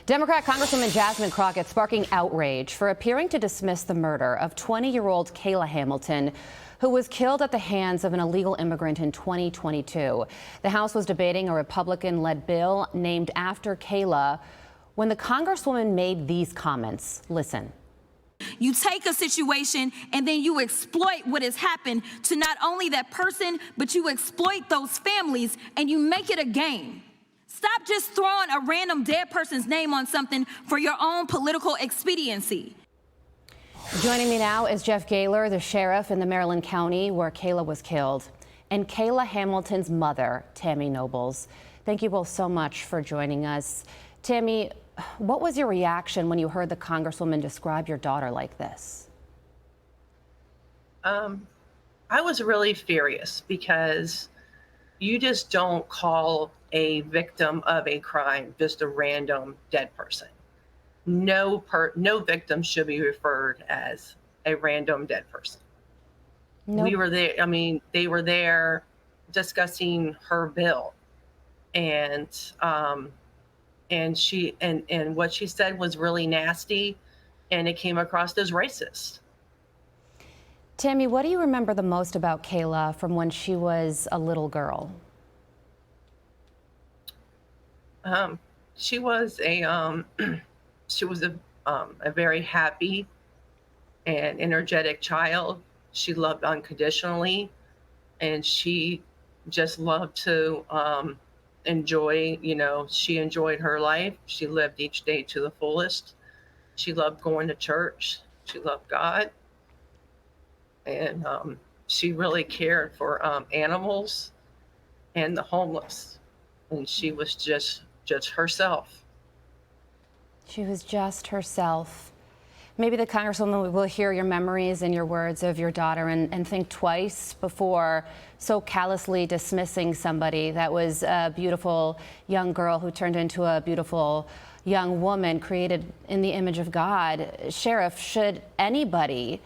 Democrat Congresswoman Jasmine Crockett sparking outrage for appearing to dismiss the murder of 20-year-old Kayla Hamilton, who was killed at the hands of an illegal immigrant in 2022. The House was debating a Republican-led bill named after Kayla when the Congresswoman made these comments. Listen. You take a situation and then you exploit what has happened to not only that person, but you exploit those families and you make it a game. Stop just throwing a random dead person's name on something for your own political expediency. Joining me now is Jeff Gahler, the sheriff in the Maryland County where Kayla was killed, and Kayla Hamilton's mother, Tammy Nobles. Thank you both so much for joining us. Tammy, what was your reaction when you heard the Congresswoman describe your daughter like this? I was really furious because you just don't call a victim of a crime just a random dead person. No victim should be referred as a random dead person. Nope. We were there. I mean, they were there discussing her bill, and she and what she said was really nasty, and it came across as racist. Tammy, what do you remember the most about Kayla from when she was a little girl? She was a very happy and energetic child. She loved unconditionally, and she just loved to enjoy, she enjoyed her life. She lived each day to the fullest. She loved going to church. She loved God. And she really cared for animals and the homeless. And she was just herself. She was just herself. Maybe the Congresswoman will hear your memories and your words of your daughter and think twice before so callously dismissing somebody that was a beautiful young girl who turned into a beautiful young woman created in the image of God. Sheriff, should anybody,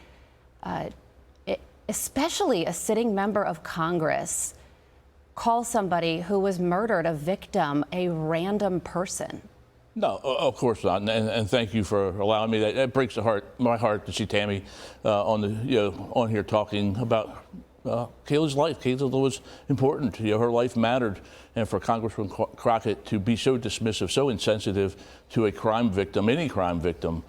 especially a sitting member of Congress, call somebody who was murdered a victim a random person? No, of course not, and thank you for allowing me. That breaks my heart to see Tammy on here talking about Kayla's life. Kayla was important. Her life mattered, and for Congresswoman Crockett to be so dismissive, so insensitive to a crime victim, any crime victim,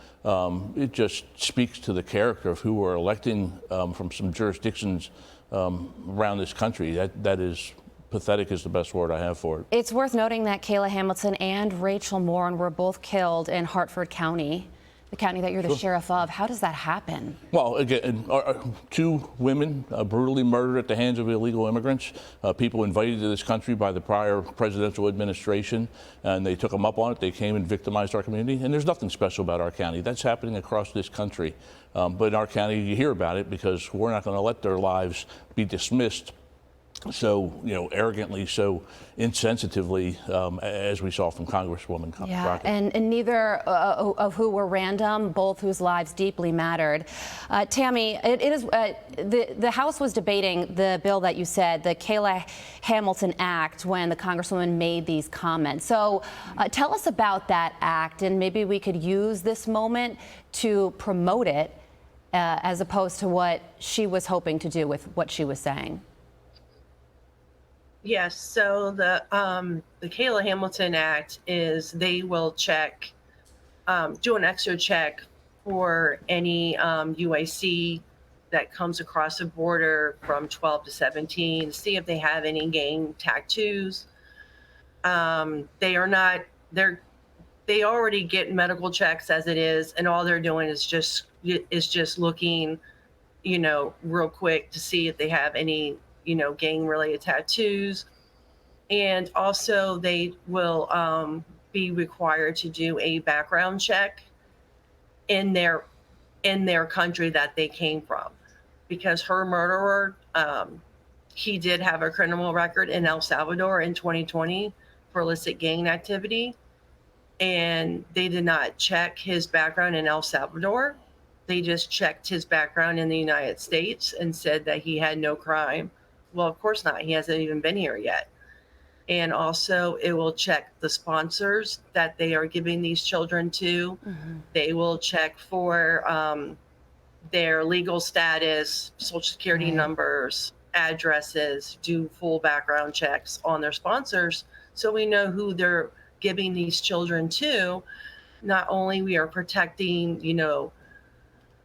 it just speaks to the character of who we're electing from some jurisdictions around this country. That is. Pathetic is the best word I have for it. It's worth noting that Kayla Hamilton and Rachel Morin were both killed in Harford County, the county that you're the sheriff of. How does that happen? Well, again, two women brutally murdered at the hands of illegal immigrants, people invited to this country by the prior presidential administration, and they took them up on it. They came and victimized our community, and there's nothing special about our county. That's happening across this country. But in our county, you hear about it because we're not going to let their lives be dismissed so, arrogantly, so insensitively, as we saw from Congresswoman Crockett. Yeah, and neither of who were random, both whose lives deeply mattered. Tammy, it is the House was debating the bill that you said, the Kayla Hamilton Act, when the Congresswoman made these comments. So tell us about that act, and maybe we could use this moment to promote it as opposed to what she was hoping to do with what she was saying. Yes, so the Kayla Hamilton Act is they will check, do an extra check for any UAC that comes across the border from 12 to 17, see if they have any gang tattoos. They already get medical checks as it is, and all they're doing is just looking, real quick to see if they have any gang-related tattoos. And also they will be required to do a background check in their country that they came from, because her murderer, he did have a criminal record in El Salvador in 2020 for illicit gang activity, and they did not check his background in El Salvador. They just checked his background in the United States and said that he had no crime. Well, of course not. He hasn't even been here yet. And also it will check the sponsors that they are giving these children to. They will check for their legal status, social security numbers, addresses, do full background checks on their sponsors, so we know who they're giving these children to. Not only we are protecting,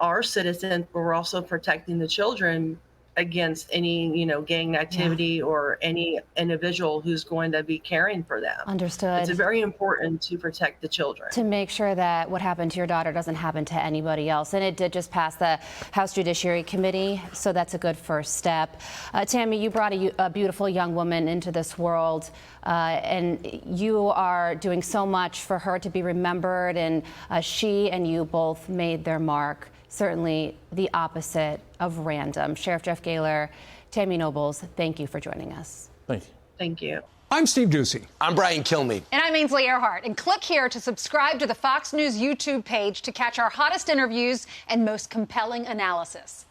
our citizens, but we're also protecting the children against any, gang activity or any individual who's going to be caring for them. Understood. It's very important to protect the children. To make sure that what happened to your daughter doesn't happen to anybody else. And it did just pass the House Judiciary Committee, so that's a good first step. Tammy, you brought a beautiful young woman into this world, and you are doing so much for her to be remembered, and she and you both made their mark. Certainly the opposite of random. Sheriff Jeff Gahler, Tammy Nobles, thank you for joining us. Thank you. Thank you. I'm Steve Ducey. I'm Brian Kilmeade. And I'm Ainsley Earhart. And click here to subscribe to the Fox News YouTube page to catch our hottest interviews and most compelling analysis.